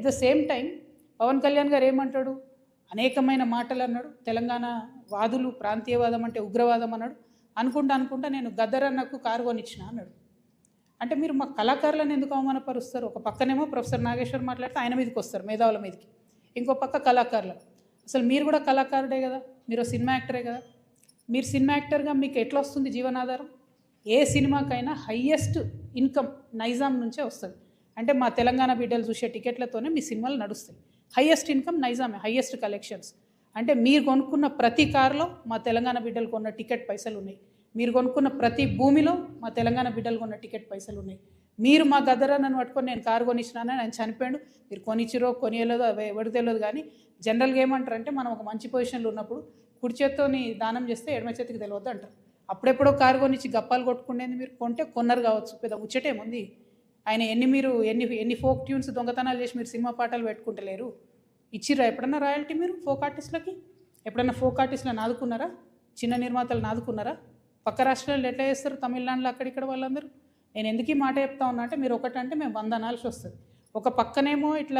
At the same time Pawan Kalyan garu ఏమంటాడు, అనేకమైన మాటలు అన్నాడు. తెలంగాణ వాదులు ప్రాంతీయవాదం అంటే ఉగ్రవాదం అన్నాడు. అనుకుంటా నేను గద్దరన్నకు కారు కొనిచ్చిన అన్నాడు. అంటే మీరు మా కళాకారులను ఎందుకు అవమానపరుస్తారు? ఒక పక్కనేమో ప్రొఫెసర్ నాగేశ్వర్ మాట్లాడితే ఆయన మీదకి వస్తారు, మేధావుల మీదకి. ఇంకో పక్క కళాకారులు. అసలు మీరు కూడా కళాకారుడే కదా, మీరు సినిమా యాక్టరే కదా. మీరు సినిమా యాక్టర్గా మీకు ఎట్లా వస్తుంది జీవనాధారం? ఏ సినిమాకైనా హయ్యెస్ట్ ఇన్కమ్ నైజాం నుంచే వస్తుంది. అంటే మా తెలంగాణ బిడ్డలు చూసే టికెట్లతోనే మీ సినిమాలు నడుస్తాయి. హయ్యెస్ట్ ఇన్కమ్ నైజామే, హయ్యెస్ట్ కలెక్షన్స్. అంటే మీరు కొనుక్కున్న ప్రతి కారులో మా తెలంగాణ బిడ్డలు కొన్న టికెట్ పైసలు ఉన్నాయి. మీరు కొనుక్కున్న ప్రతి భూమిలో మా తెలంగాణ బిడ్డలు కొన్న టికెట్ పైసలు ఉన్నాయి. మీరు మా గద్దరన్నను పట్టుకొని నేను కారు కొనిచ్చినానని ఆయన చనిపోయాడు. మీరు కొనిచ్చిరో కొనియలేదో అవి ఎవరికి తెలియదు. కానీ జనరల్గా ఏమంటారంటే మనం ఒక మంచి పొజిషన్లో ఉన్నప్పుడు కుడి చేత్తోని దానం చేస్తే ఎడమ చేతికి తెలియదు అంటారు. అప్పుడెప్పుడో కారు కొనిచ్చి గప్పాలు కొట్టుకునేది మీరు కొంటే కొన్నారు కావచ్చు, పెద్ద ముచ్చటేముంది. ఆయన ఎన్ని ఫోక్ ట్యూన్స్ దొంగతనాలు చేసి మీరు సినిమా పాటలు పెట్టుకుంటలేరు. ఇచ్చిర్రా ఎప్పుడన్నా రాయల్టీ మీరు ఫోక్ ఆర్టిస్టులకి? ఎప్పుడన్నా ఫోక్ ఆర్టిస్టులను ఆదుకున్నారా? చిన్న నిర్మాతలను ఆదుకున్నారా? పక్క రాష్ట్రాల్లో ఎట్లా చేస్తారు, తమిళనాడులో అక్కడిక్కడ వాళ్ళందరూ. నేను ఎందుకు ఈ మాట చెప్తా ఉన్నా అంటే మీరు ఒకటంటే మేము 100 అనాల్సి వస్తుంది. ఒక పక్కనేమో ఇట్లా